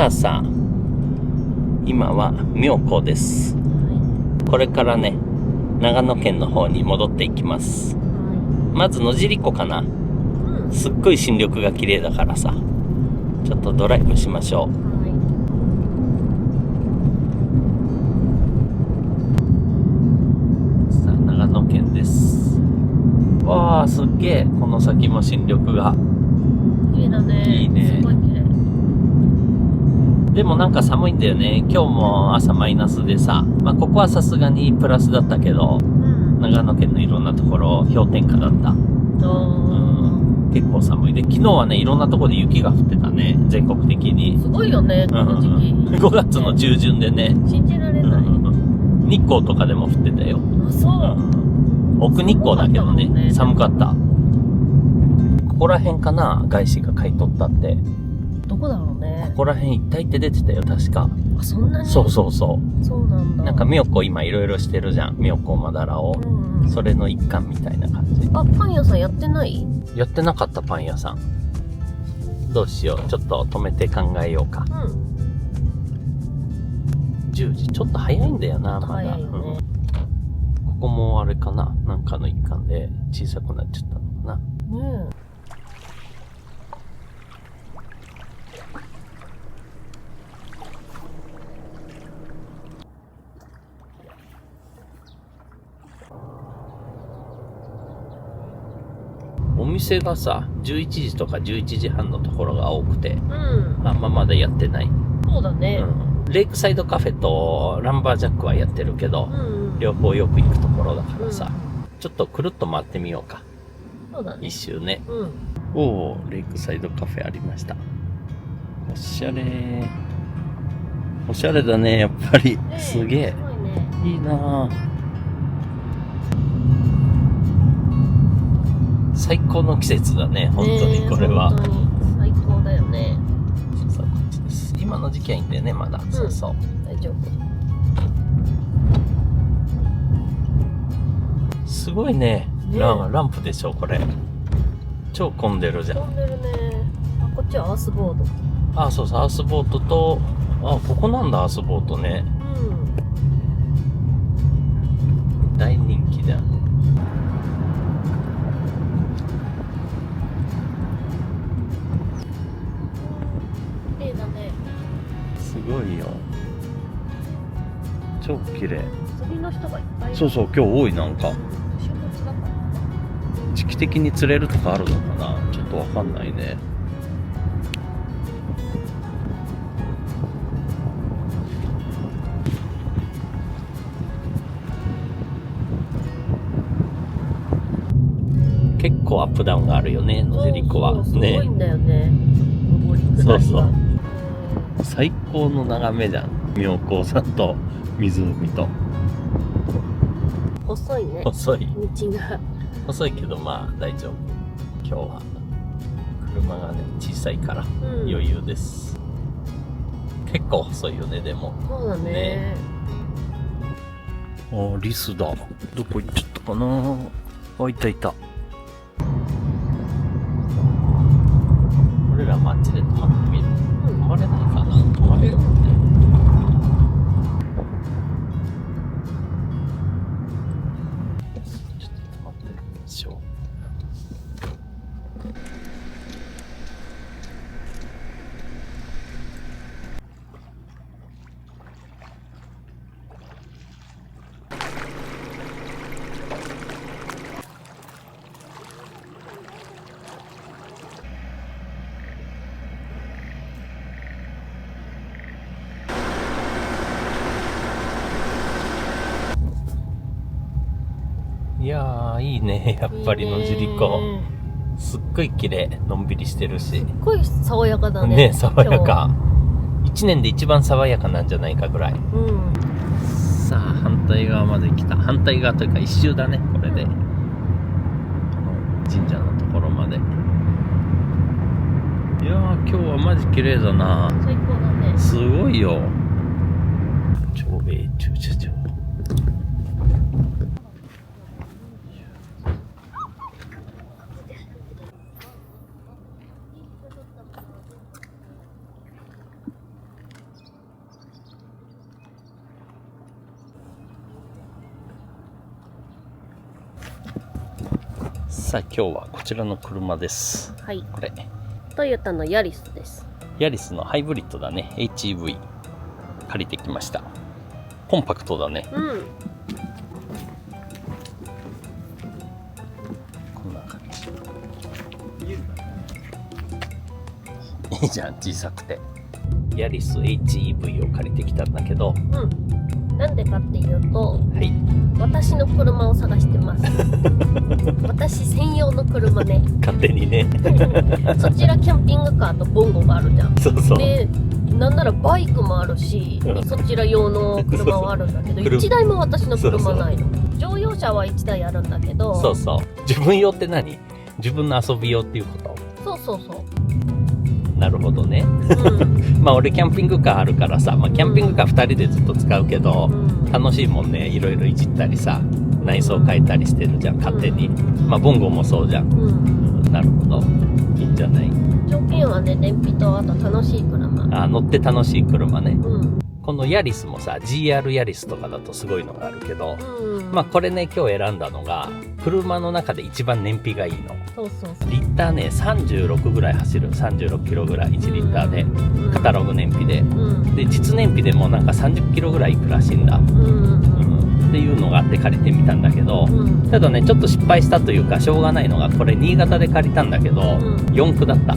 さあさあ、今は妙高です。これからね、長野県の方に戻っていきます。まず野尻湖かな。すっごい新緑が綺麗だからさ、ちょっとドライブしましょう。さあ、長野県です。わあ、すっげえ、この先も新緑が綺麗だね。いいね。すごい綺麗。でもなんか寒いんだよね。今日も朝マイナスでさ、まあここはさすがにプラスだったけど、長野県のいろんなところ氷点下だった。結構寒いで、昨日はね、いろんなところで雪が降ってたね、全国的に。すごいよね、この時期。5月の中旬でね。信じられない。日光とかでも降ってたよ。あ、そう。奥日光だけどね、寒かった。ここら辺かな、外資が買い取ったって。どこだろうね。ここら辺一帯って出てたよ、確か。あ、そんなに？そうそうそう。そうなんだ。なんか妙高今いろいろしてるじゃん。妙高まだらを。それの一環みたいな感じ。あ、パン屋さんやってない？やってなかったパン屋さん。どうしよう。ちょっと止めて考えようか。10時。ちょっと早いんだよな、まだ。ここもあれかな。なんかの一環で小さくなっちゃったのかな。お店がさ、11時とか11時半のところが多くて、あんままだやってない。そうだね。レイクサイドカフェとランバージャックはやってるけど、両方よく行くところだからさ、ちょっとくるっと回ってみようか。そうだね。一周ね。おー、レイクサイドカフェありました。おしゃれー。おしゃれだね、やっぱり。すげえ。いいなぁ。最高の季節だね、本当にこれは。本当に最高だよね。そう、こっちです。今の時期はいいんだよね、まだ。そうそう。大丈夫。すごいね。ランプでしょ、これ。超混んでるじゃん。混んでるね。あ、こっちはアースボード。あ、そうそう、アースボートと、あ、ここなんだ、アースボートね。大人気だ。綺麗だね。すごいよ。超綺麗。釣りの人がいっぱいいる。そうそう、今日多い、なんか。週末だから。時期的に釣れるとかあるのかな、ちょっとわかんないね。結構アップダウンがあるよね、野尻湖は。すごいんだよね。登り下りが。そうそう。最高の眺めじゃん。妙高山と湖と。細いね。細い。道が。細いけどまあ大丈夫。今日は車がね小さいから余裕です。結構細いよね、でも。そうだね。あ、リスだ。どこ行っちゃったかな。あ、いたいた。俺らあっちで止まってみる。止まれないかな。止まれるって。ちょっと止まってみましょう。いやー、いいね、やっぱり野尻湖。すっごい綺麗、のんびりしてるし。すっごい爽やかだね。ね、爽やか。一年で一番爽やかなんじゃないかぐらい。さあ、反対側まで来た。反対側というか一周だね、これで。神社のところまで。いやー、今日はマジ綺麗だな。最高だね。すごいよ。町営駐車場。さあ今日はこちらの車です。はい。これトヨタのヤリスです。ヤリスのハイブリッドだね。 HEV 借りてきました。コンパクトだね。うん。こんな感じ。いいじゃん、小さくて。ヤリス HEV を借りてきたんだけど、なんでかっていうと、はい、私の車を探してます。私専用の車ね。勝手にね。そちらキャンピングカーとボンゴがあるじゃん。そうそう。で、なんならバイクもあるし、そちら用の車はあるんだけど、1台も私の車ないの。乗用車は1台あるんだけど。そうそう。自分用って何？自分の遊び用っていうこと？そうそうそう。なるほどね。まあ俺キャンピングカーあるからさ、まあ、キャンピングカー2人でずっと使うけど、楽しいもんね。いろいろいじったりさ、内装変えたりしてるじゃん、勝手に。まあボンゴもそうじゃん。なるほど。いいんじゃない？条件はね、燃費とあと楽しい車。あ、乗って楽しい車ね。このヤリスもさ、GR ヤリスとかだとすごいのがあるけど、まあこれね、今日選んだのが、車の中で一番燃費がいいの。そうそうそう。リッターね、36ぐらい走る。36キロぐらい、1リッターで。カタログ燃費で。で、実燃費でもなんか30キロぐらいいくらしいんだ。っていうのがあって借りてみたんだけど、ただね、ちょっと失敗したというか、しょうがないのが、これ新潟で借りたんだけど、4駆だった。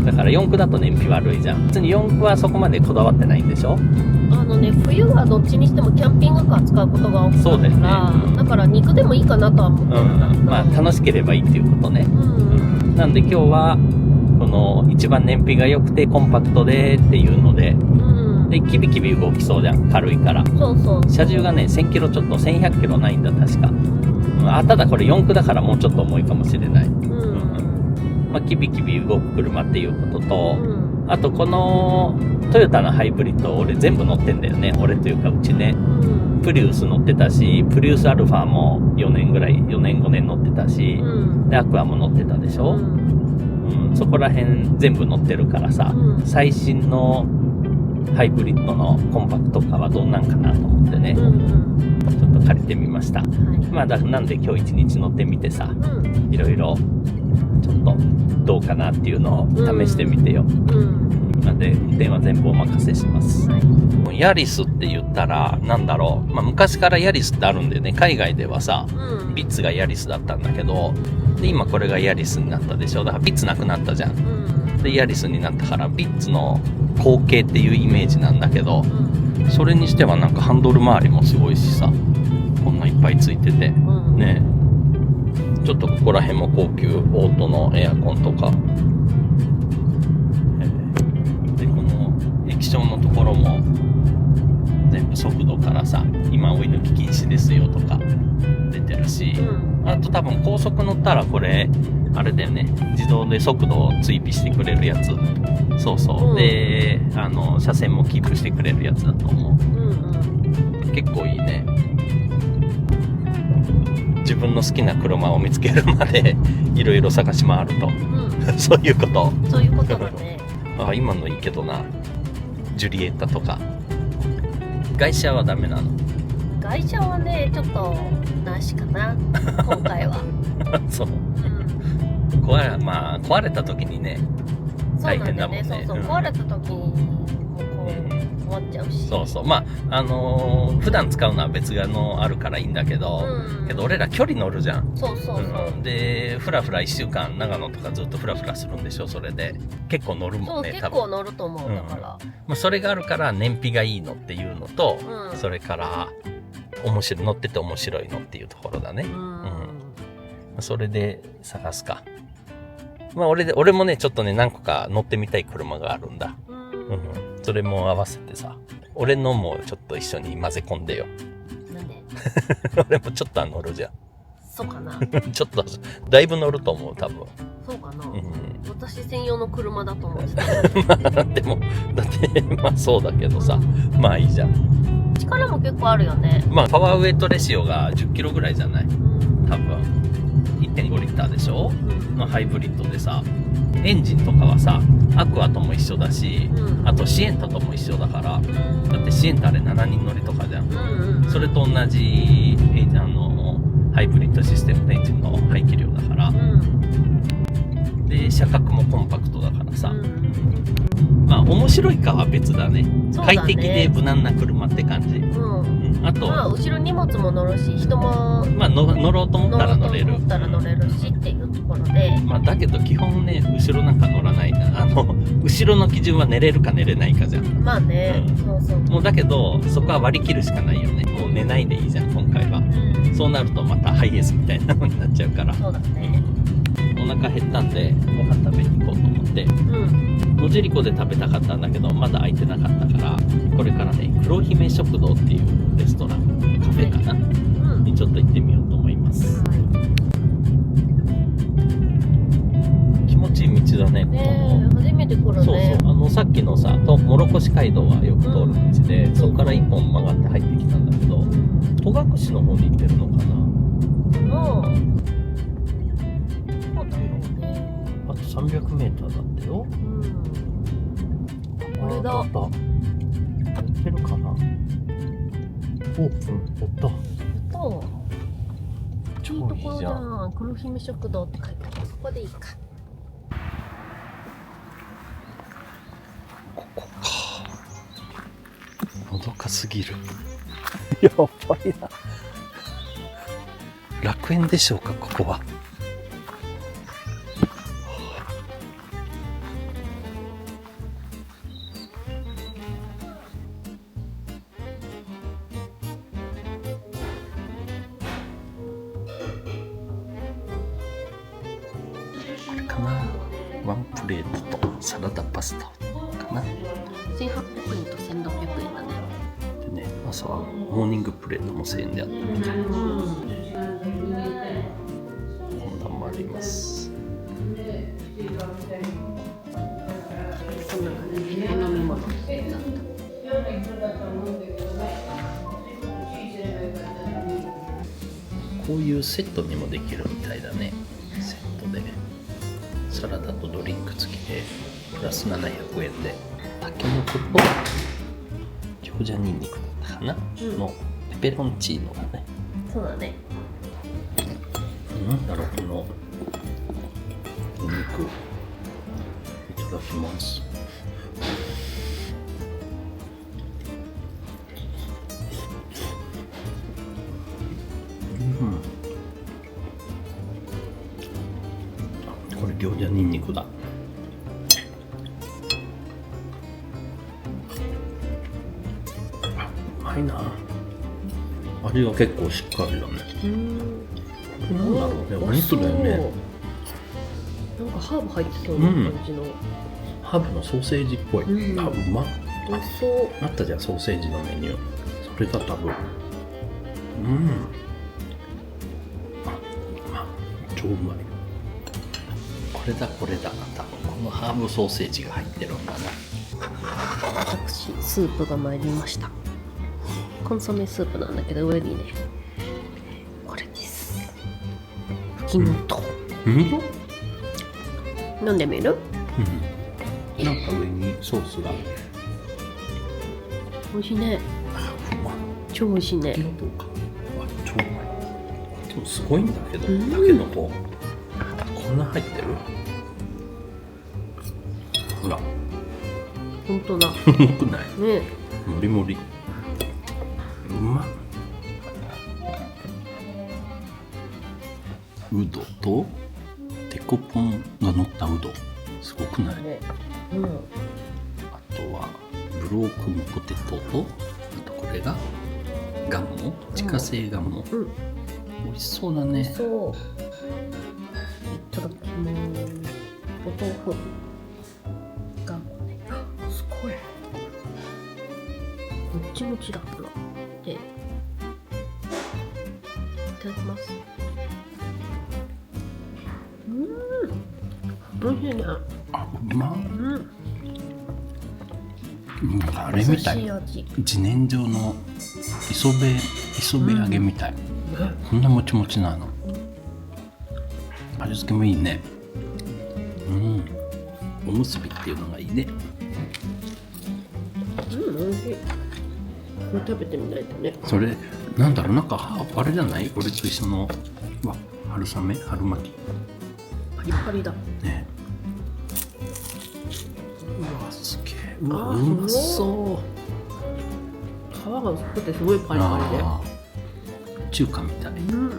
だから4駆だと燃費悪いじゃん。別に4駆はそこまでこだわってないんでしょ？冬はどっちにしてもキャンピングカー使うことが多くなるから、そうですね。だから肉でもいいかなとは思ってるんだけど、まあ楽しければいいっていうことね。なんで今日は、この一番燃費が良くてコンパクトでっていうので、で、キビキビ動きそうじゃん。軽いから。そうそう。車重がね、1000キロちょっと、1100キロないんだ、確か。ただこれ4駆だからもうちょっと重いかもしれない。まあ、キビキビ動く車っていうことと、あとこのトヨタのハイブリッド俺全部乗ってんだよね。俺というかうちね。プリウス乗ってたし、プリウスアルファも4年5年乗ってたし、で、アクアも乗ってたでしょ？そこら辺全部乗ってるからさ、最新のハイブリッドのコンパクトカーはどんなんかなと思ってね、ちょっと借りてみました。まあなんで今日一日乗ってみてさ、いろいろちょっとどうかなっていうのを試してみてよ。なんで運転は全部お任せします。ヤリスって言ったらなんだろう、まあ昔からヤリスってあるんでね、海外ではさ、ビッツがヤリスだったんだけど、で今これがヤリスになったでしょ。だからビッツなくなったじゃん。でヤリスになったからビッツの後継っていうイメージなんだけど、それにしてはなんかハンドル周りもすごいしさ、こんないっぱいついてて、ねえ、ちょっとここら辺も高級オートのエアコンとか、でこの液晶のところも全部速度からさ、今追い抜き禁止ですよとか出てるし、あと多分高速乗ったらこれあれだよね、自動で速度を追尾してくれるやつ。そうそう。で、車線もキープしてくれるやつだと思う。結構いいね。自分の好きな車を見つけるまでいろいろ探し回ると。そういうこと。そういうことだね。あ、今のいいけどな。ジュリエッタとか。外車はダメなの？外車はね、ちょっとなしかな。今回は。そう。壊れた時にね、大変だもんね。そう、壊れた時にもこう困っちゃうし。そうそう。まあ普段使うのは別のあるからいいんだけど、俺ら距離乗るじゃん。そう。で、ふらふら1週間長野とかずっとふらふらするんでしょ、それで。結構乗るもんね、結構乗ると思う、だから。まあそれがあるから燃費がいいのっていうのと、それから乗ってて面白いのっていうところだね。それで探すか。まあ俺もね、ちょっとね、何個か乗ってみたい車があるんだ。それも合わせてさ、俺のもちょっと一緒に混ぜ込んでよ。なんで？俺もちょっとは乗るじゃん。そうかな。ちょっと、だいぶ乗ると思う、多分。そうかな。私専用の車だと思ってた。まあ、でも、だって、まあそうだけどさ、まあいいじゃん。力も結構あるよね。まあパワーウェイトレシオが10キロぐらいじゃない？多分。1.5 リッターでしょ？のハイブリッドでさ、エンジンとかはさ、アクアとも一緒だし、あとシエンタとも一緒だから、だってシエンタあれ7人乗りとかじゃん。それと同じハイブリッドシステムのエンジンの排気量だか車格もコンパクトだからさ、うんまあ面白いかは別だね。そうだね快適で無難な車って感じ。うんあと、まあ後ろ荷物も乗るし人もまあ乗ろうと思ったら乗れる。乗ろうと思ったら乗れるしっていうところで、まあだけど基本ね、後ろなんか乗らないな。後ろの基準は寝れるか寝れないかじゃん。まあね、うんそうそう、もうだけど、そこは割り切るしかないよね。もう寝ないでいいじゃん、今回は。そうなるとまたハイエースみたいなのになっちゃうから。そうだね。お腹減ったんで、ご飯食べに行こうと思って。野尻湖で食べたかったんだけど、まだ空いてなかったから、これからね、黒姫食堂っていうレストラン、カフェかな、にちょっと行ってみようと思います。気持ちいい道だね、ここねえ、初めて来るね。そうそう、さっきのさ、諸越街道はよく通る道で、そこから一本曲がって入ってきたんだけど、戸隠の方に行ってるのかな。そうだろうね。あと300メーターだったよ。これだ。やってるかな。オープン、やった。超いいところじゃいいじゃん。ん。黒姫食堂って書いてある。ここでいいか。ここか。のどかすぎる。やばいな。楽園でしょうか、ここは。これかな。ワンプレートとサラダパスタかな。1800円と1600円だね。でね、朝はモーニングプレートも1000円であったみたい。こんなんもあります。こんな感じでお飲み物だった。こういうセットにもできるみたいだね。セットでサラダとドリンク付きでプラス700円でタケノコと餃子ニンニクだったかな、のペペロンチーノだね。そうだね。なんだろう、このお肉。いただきます。これ餃子ニンニクだ。うまいな。味が結構しっかりだね。なんだろうね、お肉だよね。なんかハーブ入ってそうな感じの。ハーブのソーセージっぽい。あ、うまっ。美味しそう。あったじゃん、ソーセージのメニュー。それが多分。超うまい。これだ、これだ。多分このハーブソーセージが入ってるんだな。私、スープが参りました。コンソメスープなんだけど、上にね、これです。ふきのとう。飲んでみる？なんか上にソースが。美味しいね。超美味しいね。超うまい。でもすごいんだけど、タケノコこんな入ってる？ほら。本当だ。重くない？ね。もりもり。うまっ。うどとデコポンが乗ったうど。すごくない？ね。あとはブロークンポテトと、あとこれがガンモ、自家製ガンモ。美味しそうだね。そう。いただきます。お豆腐。ガンモね。すごい。もっちもちだったな。で、いただきます。美味しいね。あ、うまっ。あれみたい。自然薯の磯辺揚げみたい。こんなもちもちなの。味付けもいいね。おむすびっていうのがいいね。美味しい。これ食べてみないとね。それなんだろう、なんかあれじゃない？俺と一緒の春雨、春巻き。パリパリだ。ね。うわ、うまそう。皮が薄くてすごいパリパリで。中華みたい。うん。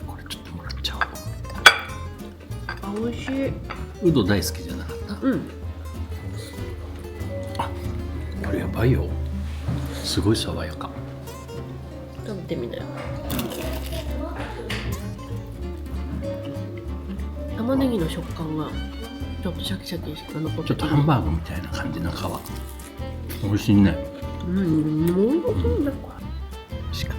これちょっともらっちゃおう。あ、美味しい。うど大好きじゃなかった？うん。あ、これやばいよ。すごい爽やか。食べてみなよ。玉ねぎの食感がちょっとシャキシャキして残ってる。ちょっとハンバーグみたいな感じの皮。美味しいね。うん、もう美味しいんだこれ。美味しかっ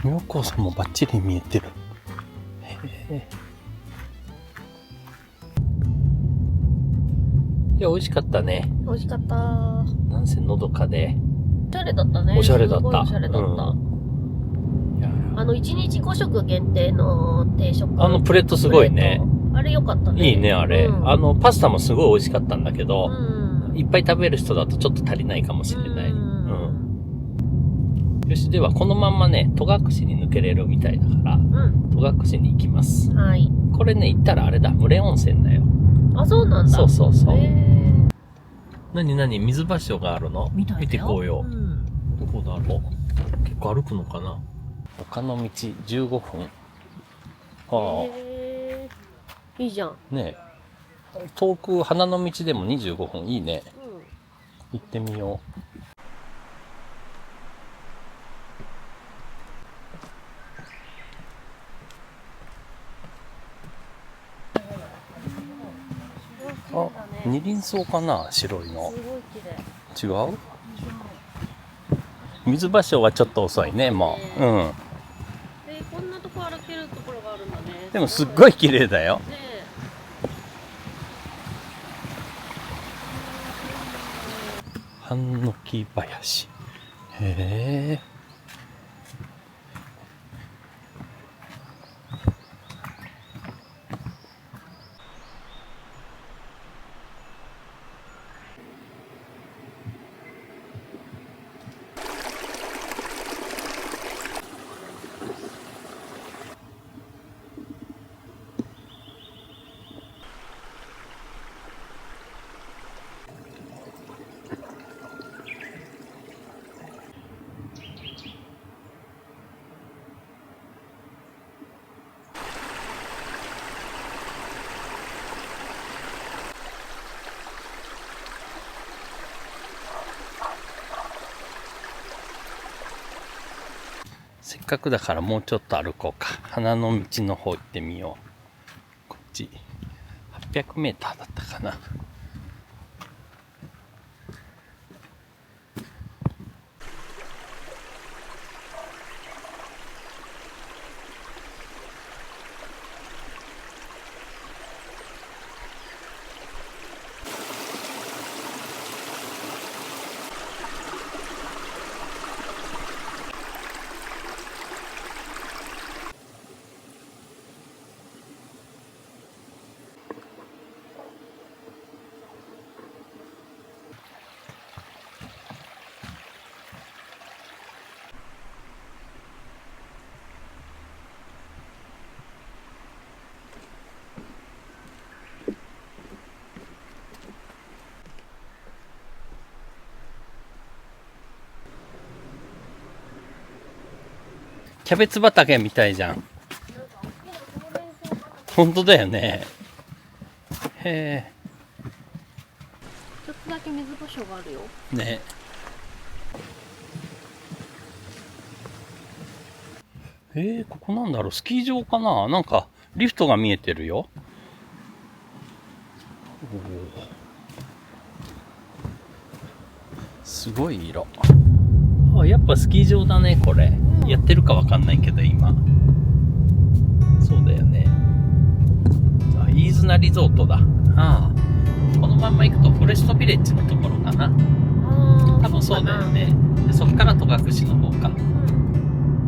た。妙高さんもバッチリ見えてる。へえ。いや、美味しかったね。美味しかった。なんせのどかで。おしゃれだったね。おしゃれだった。すごいおしゃれだった。1日5食限定の定食。プレートすごいね。あれ良かったね。いいね、あれ。パスタもすごい美味しかったんだけど、いっぱい食べる人だとちょっと足りないかもしれない。よし、ではこのまんまね、戸隠に抜けれるみたいだから、戸隠に行きます。はい。これね、行ったらあれだ、群れ温泉だよ。あ、そうなんだ。そうそうそう。なになに、水場所があるの？見てこうよ。どこだろう。結構歩くのかな。他の道15分。はあ。いいじゃん。ねえ。遠く花の道でも25分いいね。行ってみよう。あ、二輪草かな、白いの。すごい綺麗。違う？水場所はちょっと遅いね、もう。こんなとこ歩けるところがあるんだね。でもすっごい綺麗だよ。ハンノキ林。へえ。せっかくだからもうちょっと歩こうか。花の道の方行ってみよう。こっち800メーターだったかな。キャベツ畑みたいじゃん。本当だよね。へえ。ちょっとだけ水場所があるよ。ね。ここなんだろう、スキー場かな。なんかリフトが見えてるよ。すごい色。あ、やっぱスキー場だね、これ。やってるかわかんないけど、今。そうだよね。あ、飯綱リゾートだ。ああ。このまんま行くとフォレストビレッジのところかな。多分そうだよね。で、そっから戸隠の方か。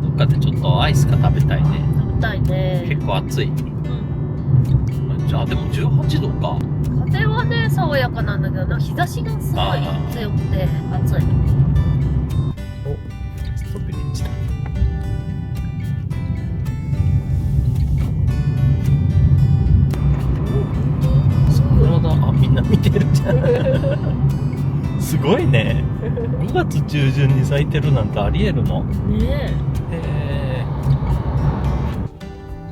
どっかでちょっとアイスが食べたいね。食べたいね。結構暑い。じゃあ、でも18度か。風はね、爽やかなんだけどな、日差しがすごい強くて暑い。ストビレッジだ。すごいね。5月中旬に咲いてるなんてありえるの？ね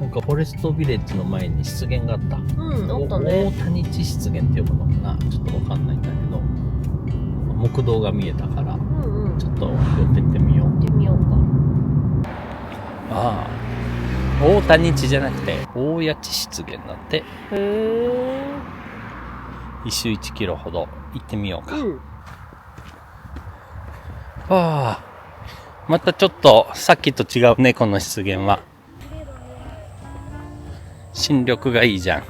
なんかフォレストビレッジの前に湿原があった。あったね。大谷地湿原って呼ぶのかな、ちょっとわかんないんだけど、木道が見えたから、ちょっと寄ってってみよう。行ってみようか。ああ、大谷地じゃなくて大谷地湿原だって。へえ。一周1キロほど行ってみようか。うん。はあ、またちょっとさっきと違うね、この湿原は。新緑がいいじゃん。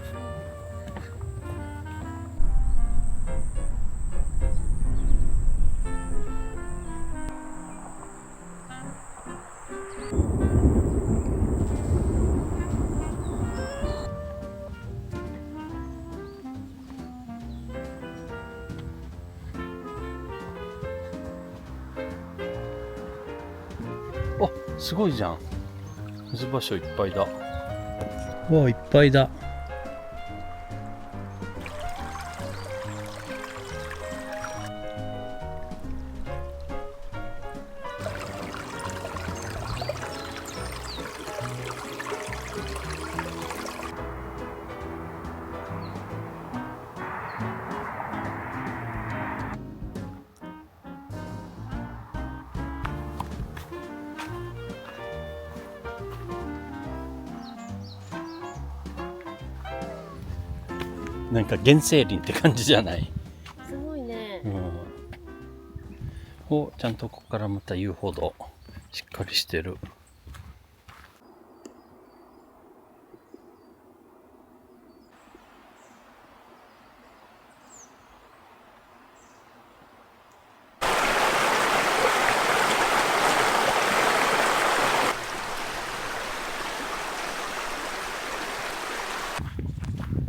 あ、すごいじゃん。水場所いっぱいだ。わあ、いっぱいだ。なんか原生林って感じじゃない？すごいね。お、ちゃんとここからまた遊歩道しっかりしてる。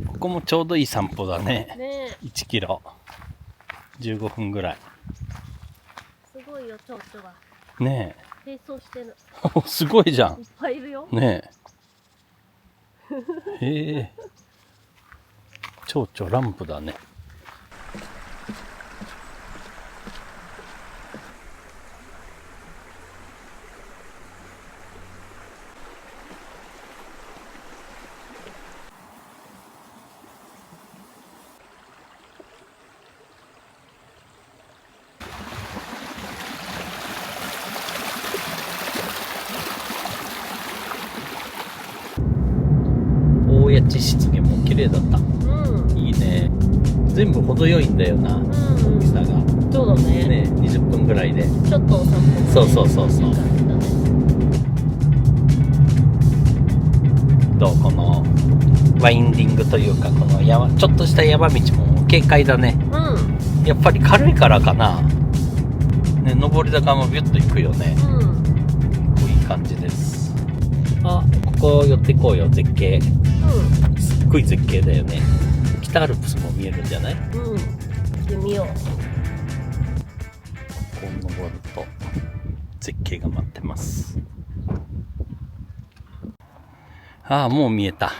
ここもちょうどいい散歩だね。ねえ。1キロ15分ぐらい。すごいよ、蝶々が。ね並走してる。え。すごいじゃん。いっぱいいるよ。ねえ。へえ。蝶々ランプだね。大谷地湿原も綺麗だった。いいね。全部程よいんだよな、大きさが。そうだね。ね、20分ぐらいで。ちょっとお散歩。そうそうそうそう。どう、このワインディングというか、この山、ちょっとした山道も軽快だね。やっぱり軽いからかな。ね、上り坂もビュッと行くよね。いい感じです。あ、ここ寄ってこうよ、絶景。すっごい絶景だよね。北アルプスも見えるんじゃない？行ってみよう。こう登ると絶景が待ってます。ああ、もう見えた。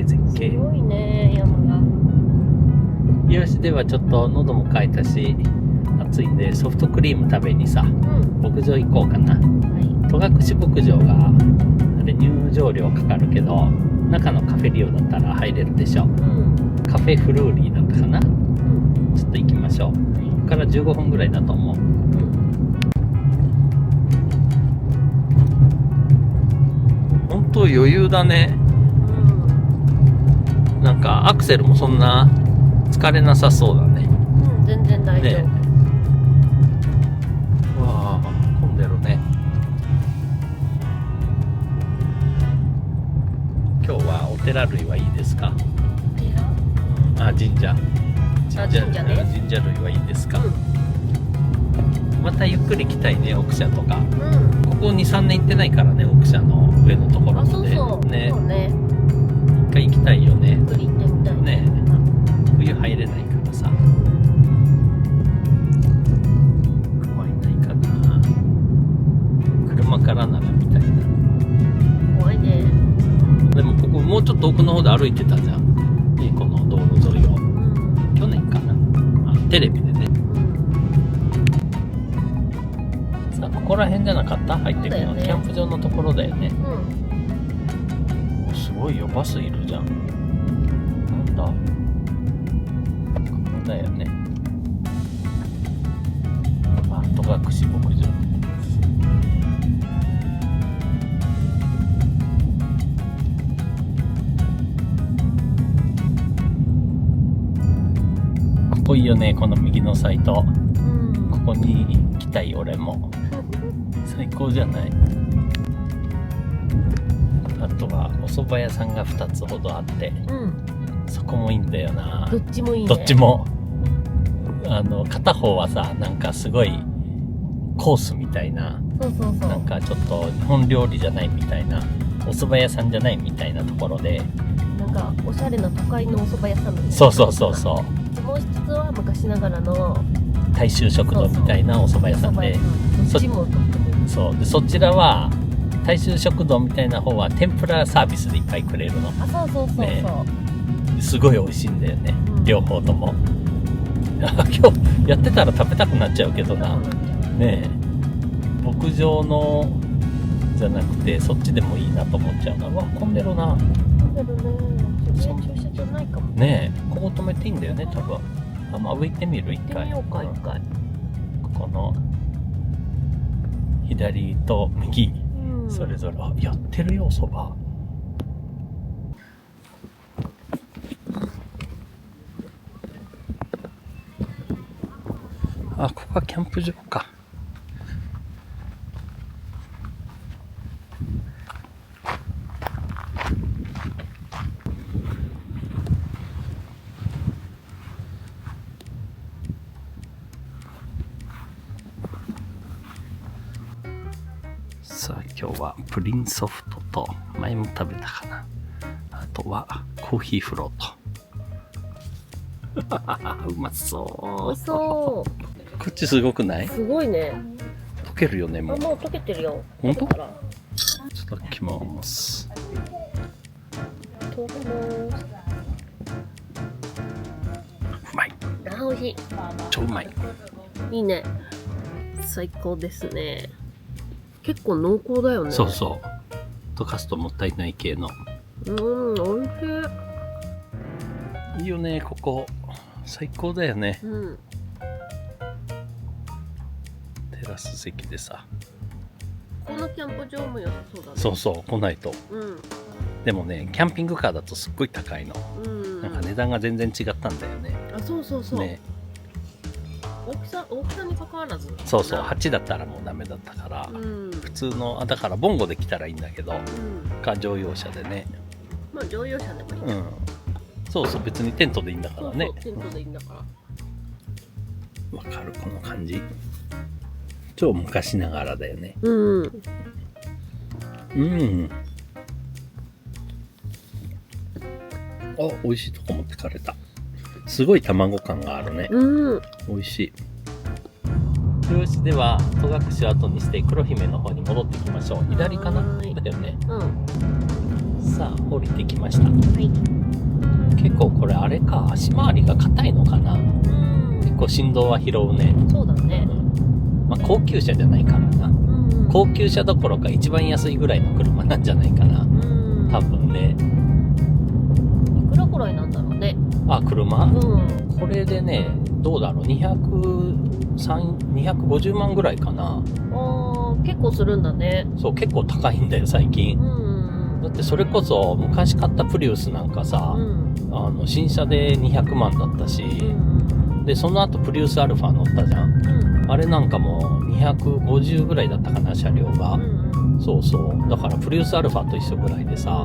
絶景。すごいね、山が。よし、ではちょっと喉も渇いたし暑いんでソフトクリーム食べにさ、牧場行こうかな。戸隠牧場があれ入場料かかるけど、中のカフェ利用だったら入れるでしょ。カフェフルーリーだったかな。ちょっと行きましょう。ここから15分ぐらいだと思う。本当余裕だね。なんかアクセルもそんな疲れなさそうだね。全然大丈夫。わあ、混んでるね。今日はお寺類はいいですか？あ、神社。神社ね。神者類はいいですか？またゆっくり来たいね、奥社とか。ここ2、3年行ってないからね、奥社の上のところまで。そうそうね。そうね。一回行きたいよね。ゆっくり行ってみたいね。冬入れないからさ。怖いないかな。車からならみたいな。怖いね。でもここもうちょっと奥の方で歩いてたじゃん。この道路沿いを。去年かな。テレビでね。さあ、ここら辺じゃなかった？入ってくるの。キャンプ場のところだよね。すごいよ、バスいるじゃん。なんだ？ここだよね。戸隠牧場。ここいいよね、この右のサイト。ここに行きたい、俺も。最高じゃない？あとはお蕎麦屋さんが2つほどあって、そこもいいんだよな。どっちもいいね。どっちも。片方はさ、なんかすごいコースみたいな、なんかちょっと日本料理じゃないみたいな、お蕎麦屋さんじゃないみたいなところで、なんかおしゃれな都会のお蕎麦屋さんだね。そう。もう一つは昔ながらの大衆食堂みたいなお蕎麦屋さんで、どっちもとってもいい。そうで、そちらは大衆食堂みたいな方は天ぷらサービスでいっぱいくれるの。そう、ね、すごい美味しいんだよね、両方とも。今日やってたら食べたくなっちゃうけどな。ねえ、牧場のじゃなくてそっちでもいいなと思っちゃうな。うわ、混んでるな。混んでるね。駐車場ないかもねえ、ここ止めていいんだよね、多分。上行ってみる？一回。行ってみようか、一回。この左と右、それぞれ。やってるよ、そば。ここはキャンプ場か。さあ、今日はプリンソフトと、前も食べたかな。あとはコーヒーフロート。うまそう。美味しそう。こっちすごくない？すごいね。溶けるよね、もう。もう溶けてるよ。ほんと？いたただきます。豆腐もうまい。美味しい。超うまい。いいね。最高ですね。結構濃厚だよね。そう。溶かすともったいない系の。美味しい。いいよね、ここ。最高だよね。テラス席でさ。このキャンプ場も良さそうだね。そう、来ないと。でもね、キャンピングカーだとすっごい高いの。なんか値段が全然違ったんだよね。そう。ね。大きさに関わらず。そう、8だったらもうダメだったから、普通の、だからボンゴで来たらいいんだけど、か乗用車でね。まあ乗用車でもいい。そう、別にテントでいいんだからね。テントでいいんだから。わかる、この感じ。超昔ながらだよね。美味しいとこ持ってかれた。すごい卵感があるね。美味しい。よし、では戸隠を後にして黒姫の方に戻っていきましょう。左かな？だよね。さあ、降りてきました。結構これあれか、足回りが硬いのかな。結構振動は拾うね。そうだね。高級車じゃないからな。高級車どころか一番安いぐらいの車なんじゃないかな。多分ね。いくらくらいなんだろうね。車？これでね、どうだろう、250万ぐらいかな。結構するんだね。そう、結構高いんだよ、最近。だってそれこそ、昔買ったプリウスなんかさ、新車で200万だったし、で、その後プリウスアルファ乗ったじゃん。あれなんかも250ぐらいだったかな、車両が。そう。だからプリウスアルファと一緒ぐらいでさ、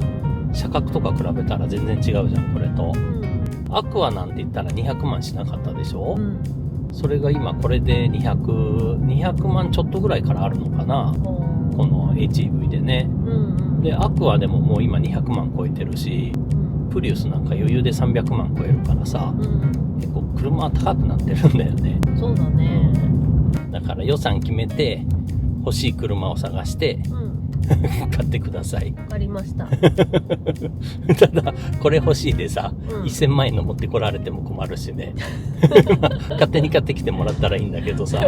車格とか比べたら全然違うじゃん、これと。アクアなんて言ったら200万しなかったでしょ、うん、それが今これで200万ちょっとぐらいからあるのかな、この HEV でね、うんうん、でアクアでももう今200万超えてるし、プリウスなんか余裕で300万超えるからさ、うん、結構車は高くなってるんだよね。そうだね、だから予算決めて欲しい車を探して、買ってください。わかりました。ただこれ欲しいでさ、1000万円の持ってこられても困るしね。勝手に買ってきてもらったらいいんだけどさ、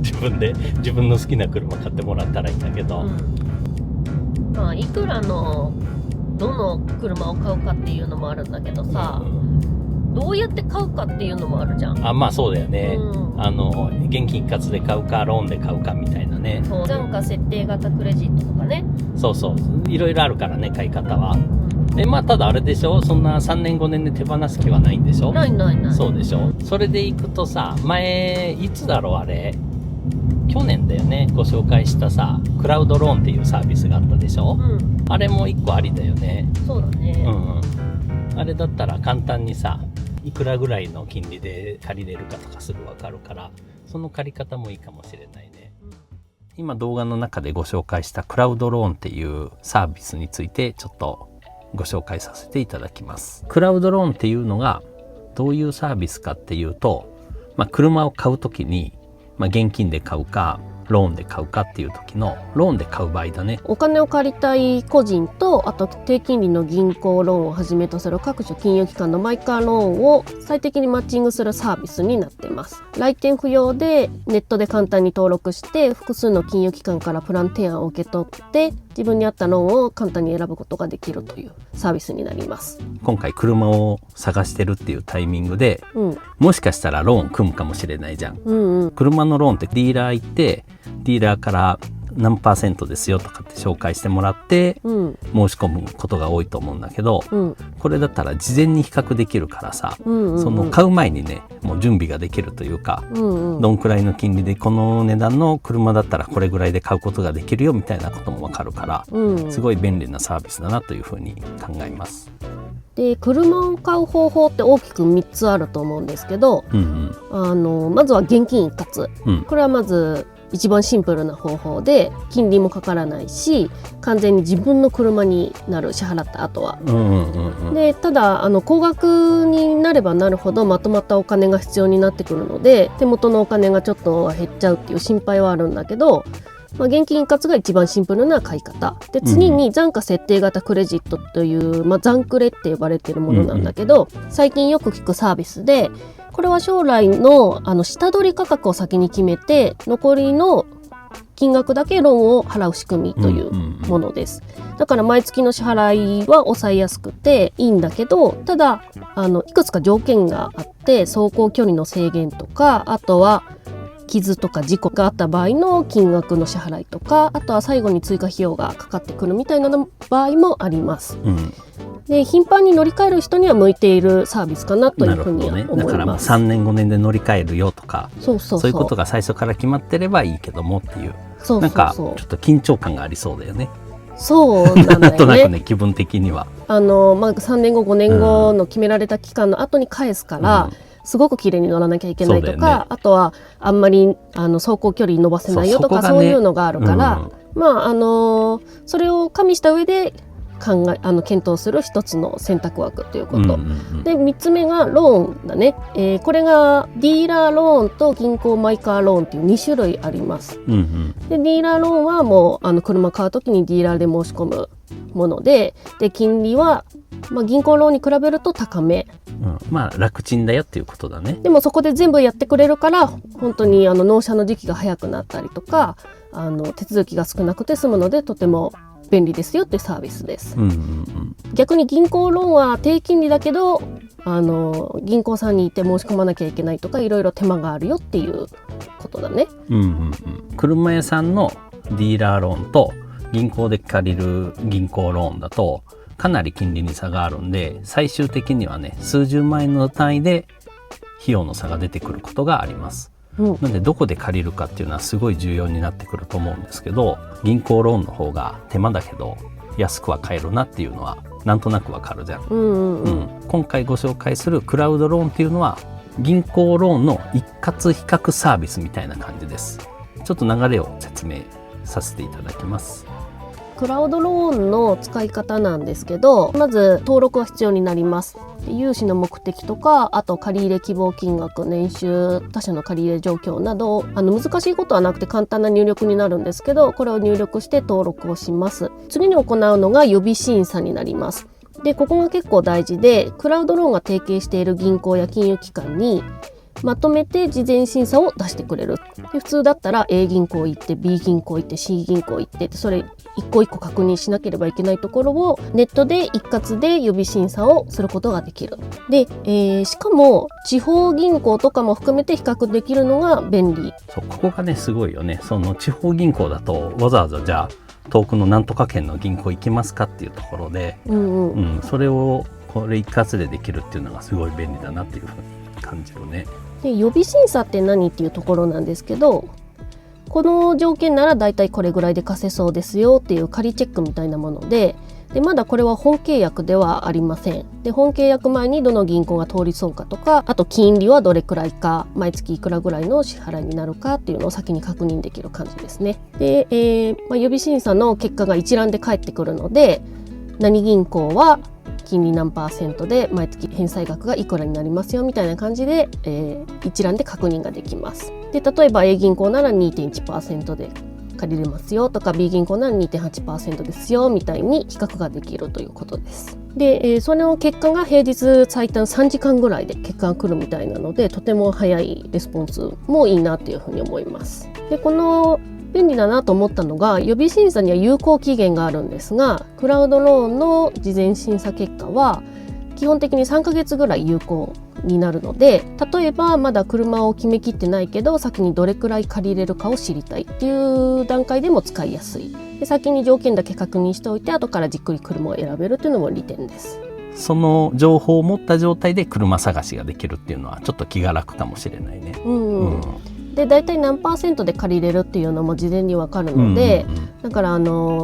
自分の好きな車買ってもらったらいいんだけど、まあいくらのどの車を買うかっていうのもあるんだけどさ、どうやって買うかっていうのもあるじゃん。まあそうだよね、現金一括で買うかローンで買うかみたいなね。そう、残価設定型クレジットとかね。そういろいろあるからね、買い方は。まあただあれでしょ、そんな3年5年で手放す気はないんでしょ。ないそうでしょ。それでいくとさ、前いつだろう、あれ去年だよね、ご紹介したさクラウドローンっていうサービスがあったでしょ、あれも1個ありだよね。そうだね、あれだったら簡単にさ、いくらぐらいの金利で借りれるかとかすぐ分かるから、その借り方もいいかもしれないね。今動画の中でご紹介したクラウドローンっていうサービスについてちょっとご紹介させていただきます。クラウドローンっていうのがどういうサービスかっていうと、車を買うときに、現金で買うかローンで買うかっていう時のローンで買う場合だね。お金を借りたい個人と、あと低金利の銀行ローンをはじめとする各種金融機関のマイカーローンを最適にマッチングするサービスになっています。来店不要でネットで簡単に登録して複数の金融機関からプラン提案を受け取って自分に合ったローンを簡単に選ぶことができるというサービスになります。今回車を探してるっていうタイミングで、もしかしたらローン組むかもしれないじゃん、車のローンってディーラー行ってディーラーから何%ですよとかって紹介してもらって申し込むことが多いと思うんだけど、これだったら事前に比較できるからさ、その買う前にねもう準備ができるというか、どんくらいの金利でこの値段の車だったらこれぐらいで買うことができるよみたいなことも分かるから、すごい便利なサービスだなというふうに考えます。で、車を買う方法って大きく3つあると思うんですけど、まずは現金一括、これはまず一番シンプルな方法で金利もかからないし完全に自分の車になる、支払った後は、でただ高額になればなるほどまとまったお金が必要になってくるので手元のお金がちょっと減っちゃうっていう心配はあるんだけど、現金一括が一番シンプルな買い方で、次に残価設定型クレジットという、残クレって呼ばれているものなんだけど、最近よく聞くサービスで、これは将来の下取り価格を先に決めて残りの金額だけローンを払う仕組みというものです。だから毎月の支払いは抑えやすくていいんだけど、ただいくつか条件があって、走行距離の制限とか、あとは傷とか事故があった場合の金額の支払いとか、あとは最後に追加費用がかかってくるみたいな場合もあります。で、頻繁に乗り換える人には向いているサービスかなというふうには思います。だから3年5年で乗り換えるよとか、そういうことが最初から決まってればいいけどもっていう、なんかちょっと緊張感がありそうだよね。そうなんだよね。なんとなくね、気分的には3年後5年後の決められた期間の後に返すから、すごく綺麗に乗らなきゃいけないとか、あとはあんまり走行距離伸ばせないよとか、そういうのがあるから、それを加味した上で検討する一つの選択枠ということ、で3つ目がローンだね、これがディーラーローンと銀行マイカーローンという2種類あります。でディーラーローンはもう車買うときにディーラーで申し込むもので、金利は銀行ローンに比べると高め、楽ちんだよっていうことだね。でもそこで全部やってくれるから本当に納車の時期が早くなったりとか手続きが少なくて済むのでとても便利ですよっていうサービスです。逆に銀行ローンは低金利だけど銀行さんに行って申し込まなきゃいけないとか、いろいろ手間があるよっていうことだね。車屋さんのディーラーローンと銀行で借りる銀行ローンだとかなり金利に差があるんで、最終的にはね数十万円の単位で費用の差が出てくることがあります。なんでどこで借りるかっていうのはすごい重要になってくると思うんですけど、銀行ローンの方が手間だけど安くは買えるなっていうのはなんとなくわかるじゃん。今回ご紹介するクラウドローンっていうのは銀行ローンの一括比較サービスみたいな感じです。ちょっと流れを説明させていただきます。クラウドローンの使い方なんですけど、まず登録は必要になります。融資の目的とか、あと借入希望金額、年収、他社の借入状況など、難しいことはなくて簡単な入力になるんですけど、これを入力して登録をします。次に行うのが予備審査になります。で、ここが結構大事で、クラウドローンが提携している銀行や金融機関にまとめて事前審査を出してくれる。で、普通だったら A 銀行行って B 銀行行って C 銀行行って、それ一個一個確認しなければいけないところをネットで一括で予備審査をすることができる。で、しかも地方銀行とかも含めて比較できるのが便利。そう、ここがねすごいよね。その地方銀行だとわざわざじゃあ遠くのなんとか県の銀行行きますかっていうところで、それをこれ一括でできるっていうのがすごい便利だなっていうふうに感じるね。で、予備審査って何っていうところなんですけど、この条件ならだいたいこれぐらいで貸せそうですよっていう仮チェックみたいなもので、まだこれは本契約ではありません。で、本契約前にどの銀行が通りそうかとか、あと金利はどれくらいか、毎月いくらぐらいの支払いになるかっていうのを先に確認できる感じですね。で、予備審査の結果が一覧で返ってくるので、何銀行は金利何%で毎月返済額がいくらになりますよみたいな感じで、一覧で確認ができます。で、例えば A 銀行なら 2.1% で借りれますよとか、 B 銀行なら 2.8% ですよみたいに比較ができるということです。で、その結果が平日最短3時間ぐらいで結果が来るみたいなので、とても早いレスポンスもいいなっていうふうに思います。で、この便利だなと思ったのが、予備審査には有効期限があるんですが、クラウドローンの事前審査結果は基本的に3ヶ月ぐらい有効になるので、例えばまだ車を決めきってないけど先にどれくらい借りれるかを知りたいっていう段階でも使いやすい。で、先に条件だけ確認しておいて後からじっくり車を選べるっていうのも利点です。その情報を持った状態で車探しができるっていうのはちょっと気が楽かもしれないね。で、大体何%で借りれるっていうのも事前に分かるので、だから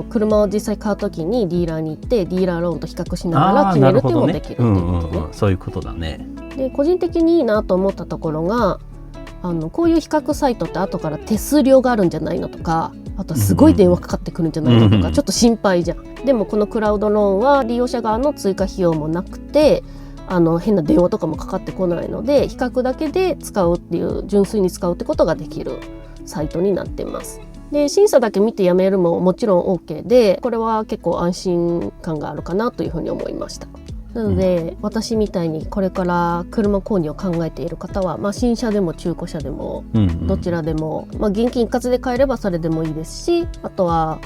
車を実際買うときにディーラーに行ってディーラーローンと比較しながら決めるっていうのもできるっていうことね。そういうことだね。で、個人的にいいなと思ったところが、こういう比較サイトって後から手数料があるんじゃないのとか、あとはすごい電話かかってくるんじゃないのとか、ちょっと心配じゃん。でもこのクラウドローンは利用者側の追加費用もなくて、変な電話とかもかかってこないので、比較だけで使うっていう、純粋に使うってことができるサイトになってます。で、審査だけ見てやめるももちろん OK で、これは結構安心感があるかなというふうに思いました。なので、私みたいにこれから車購入を考えている方は、新車でも中古車でもどちらでも、現金一括で買えればそれでもいいですし、あとは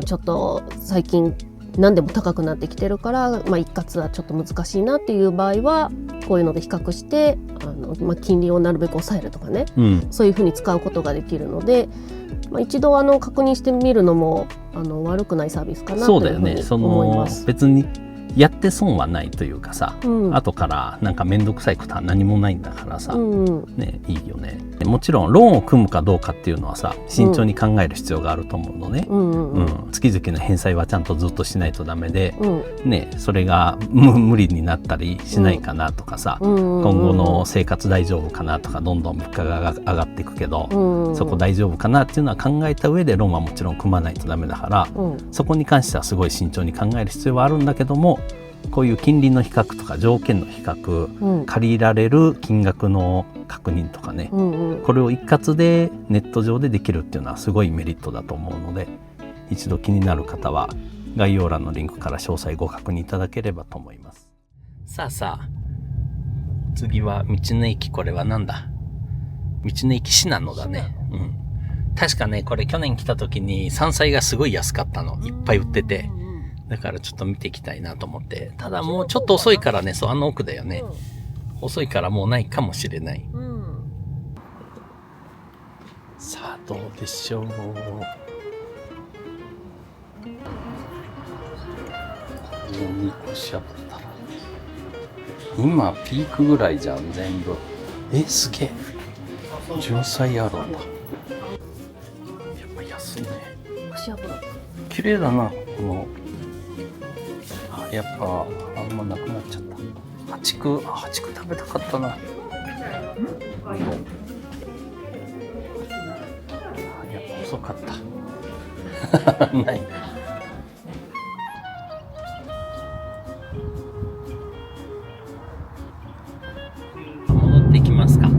ちょっと最近何でも高くなってきてるから、一括はちょっと難しいなっていう場合はこういうので比較して金利をなるべく抑えるとかね、そういうふうに使うことができるので、一度確認してみるのも悪くないサービスかなというふうに思います。別にやって損はないというかさ、後からなんか面倒くさいことは何もないんだからさ、ね、いいよね。もちろんローンを組むかどうかっていうのはさ、慎重に考える必要があると思うのね。月々の返済はちゃんとずっとしないとダメで、ね、それが無理になったりしないかなとかさ、今後の生活大丈夫かなとか、どんどん物価が上がっていくけど、そこ大丈夫かなっていうのは考えた上でローンはもちろん組まないとダメだから、そこに関してはすごい慎重に考える必要はあるんだけども、こういう金利の比較とか条件の比較、借りられる金額の確認とかね、これを一括でネット上でできるっていうのはすごいメリットだと思うので、一度気になる方は概要欄のリンクから詳細ご確認いただければと思います。さあ次は道の駅。これはなんだ、道の駅信濃だね。確かね、これ去年来た時に山菜がすごい安かったの、いっぱい売ってて、だからちょっと見ていきたいなと思って。ただもうちょっと遅いからね、そう、奥だよね。遅いからもうないかもしれない。さあ、どうでしょう。2個しゃったら。今、ピークぐらいじゃん、全部。すげえ。純菜あるんだ。やっぱ安いね。綺麗だな、この。やっぱあんまなくなっちゃった。ハチク食べたかったな。やっぱ遅かった。ない。戻ってきますか。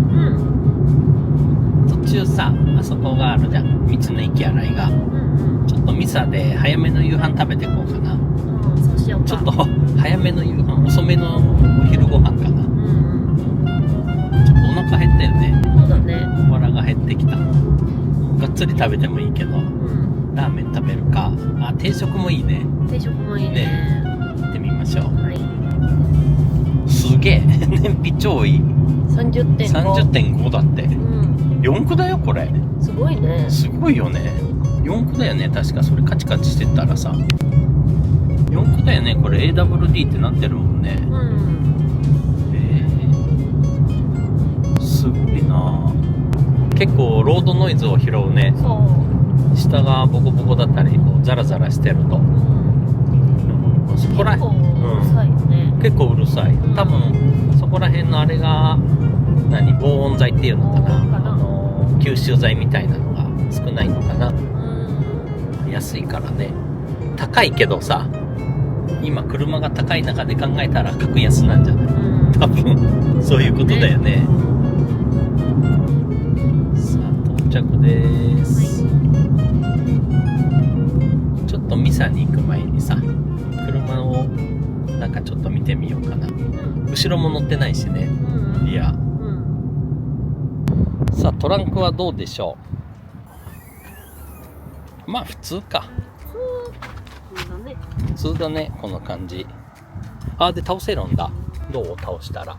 途中さ、あそこがあるじゃん、道の駅洗いが。ちょっとミサで早めの夕飯食べていこうかな。そうしようか。ちょっと早めの夕飯、遅めのお昼ご飯かな。ちょっとお腹減ったよね。そうだね。小腹が減ってきた。がっつり食べてもいいけど、ラーメン食べるか。あ、定食もいいね。定食もいいね。行ってみましょう。はい。すげえ燃費超いい。30.5。30.5 だって。4駆だよこれ。すごいね。すごいよね。4駆だよね、確か。それカチカチしてたらさ、4駆だよねこれ。 AWD ってなってるもんね。すごいな。結構ロードノイズを拾うね。下がボコボコだったりこうザラザラしてると、そこら辺結構うるさい。多分そこら辺のあれが防音材っていうのかな、吸収材みたいなのが少ないのかな。安いからね。高いけどさ、今車が高い中で考えたら格安なんじゃない？多分そういうことだよね。さあ到着です。ちょっとミサに行く前にさ、車をなんかちょっと見てみようかな。後ろも乗ってないしね。いや、さあトランクはどうでしょう。まあ普通か。普通だね、この感じ。あ、で倒せるんだ。どう倒したら。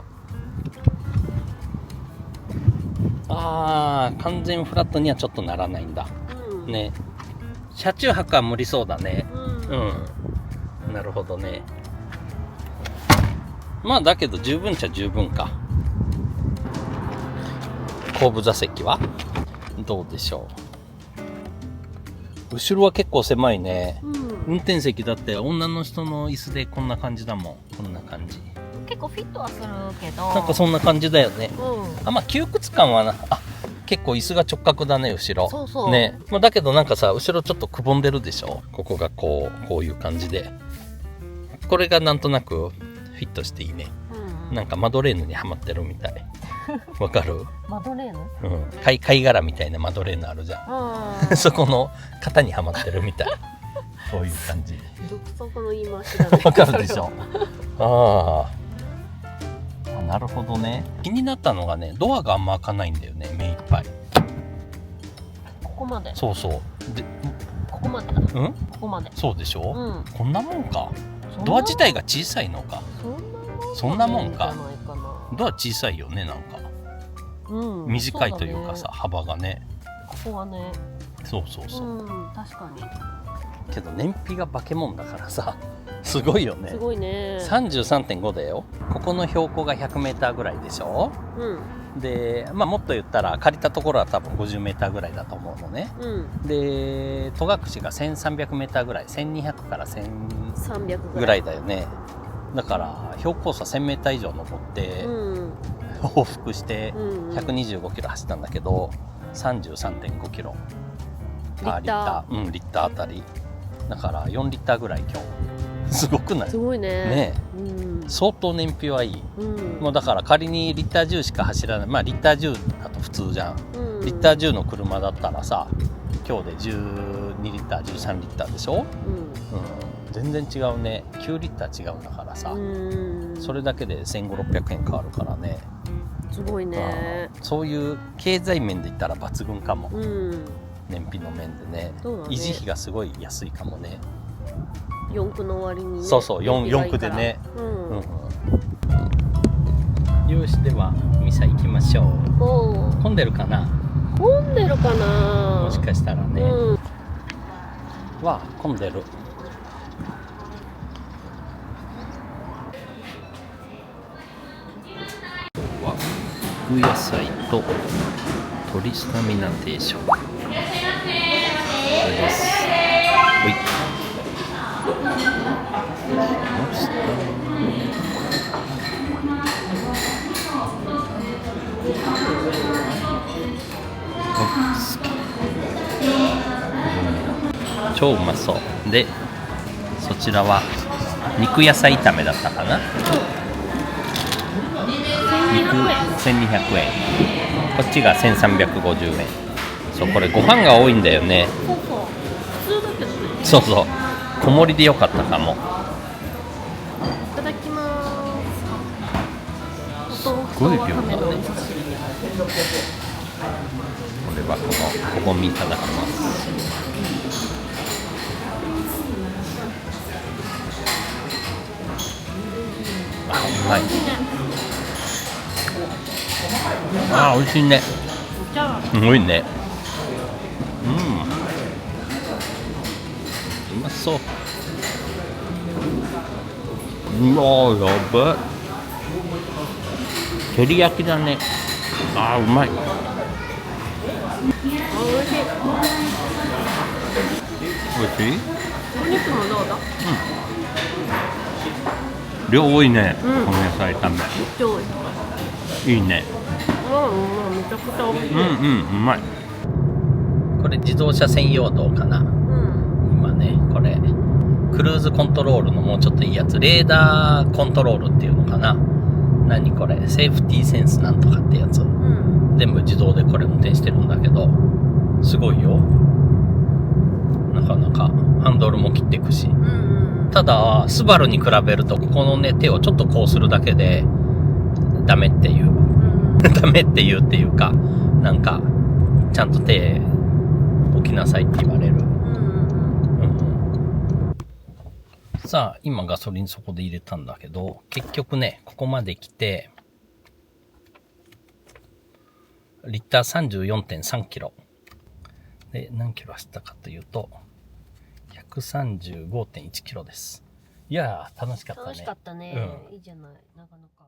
あー、完全フラットにはちょっとならないんだ。ね。車中泊は無理そうだね。なるほどね。まあだけど十分っちゃ十分か。後部座席はどうでしょう。後ろは結構狭いね。運転席だって女の人の椅子でこんな感じだもん。こんな感じ。結構フィットはするけど、なんかそんな感じだよね。あ、まあ窮屈感はな。あ、結構椅子が直角だね、後ろ。そうそう。ね。まあ、だけどなんかさ、後ろちょっとくぼんでるでしょ。ここがこういう感じで。これがなんとなくフィットしていいね。なんかマドレーヌにはまってるみたい。わかる？マドレーヌ？貝殻みたいなマドレーヌあるじゃん。そこの型にはまってるみたい。こういう感じ。独特の言い回しだね。わかるでしょ。あ、なるほどね。気になったのがね、ドアがあんま開かないんだよね、目いっぱい。ここまで。そうそう。で、ここまでだ。ここまで。そうでしょ。こんなもんか。ドア自体が小さいのか。そんなもんか。ドア小さいよね、なんか。短いというかさ、幅がね。ここはね。そうそうそう。確かに。けど燃費が化け物だからさ、すごいよね。すごいね。33.5 だよ。ここの標高が 100m ぐらいでしょ。で、まあもっと言ったら借りたところは多分 50m ぐらいだと思うのね。で、戸隠が 1300m ぐらい、1200から1300ぐらいだよね。だから標高差 1000m 以上登って、往復して125キロ走ったんだけど、33.5 キロパーリッター、リッターあたりだから4リッターぐらい今日。すごくない？すごいね。ね、相当燃費はいい。もうだから仮にリッター10しか走らない、まあリッター10だと普通じゃん。リッター10の車だったらさ、今日で12リッター13リッターでしょ。全然違うね。9リッター違うんだからさ、それだけで1500、600円変わるからね。すごいね。そういう経済面で言ったら抜群かも。燃費の面でね、維持費がすごい安いかもね。4区の割にね。そうそう、4区でね。よし、ではミサ行きましょう。混んでるかな？混んでるかな？もしかしたらね。わあ、混んでる。は具野菜と鶏スタミナ定食。これです。ほい。超うまそうで、そちらは肉野菜炒めだったかな。肉1200円、こっちが1350円。そう、これご飯が多いんだよね。そうそう、普通だけどね。そうそう、小盛りでよかったかも。いただきます。すごい量だね。これはこごみいただきます。あ、うまい。あ、美味しいね。すごいね。うまそう。うわー、やばい。照り焼きだね。あー、うまい。美味しい。美味しい？お肉もどうだ？量多いね。うん、この野菜炒め。超いいね。めちゃくちゃ美味しい。うまい。これ自動車専用道かな。今ね、これクルーズコントロールのもうちょっといいやつ、レーダーコントロールっていうのかな。何これ、セーフティーセンスなんとかってやつ、全部自動でこれ運転してるんだけど、すごいよ。なかなかハンドルも切っていくし、ただスバルに比べるとここのね、手をちょっとこうするだけでダメっていう、ダメっていうっていうか、なんかちゃんと手置きなさいって言われる。さあ、今ガソリンそこで入れたんだけど、結局ね、ここまで来て、リッター 34.3 キロ。で、何キロ走ったかというと、135.1 キロです。いやー、楽しかったね。楽しかったね。いいじゃない、なかなか。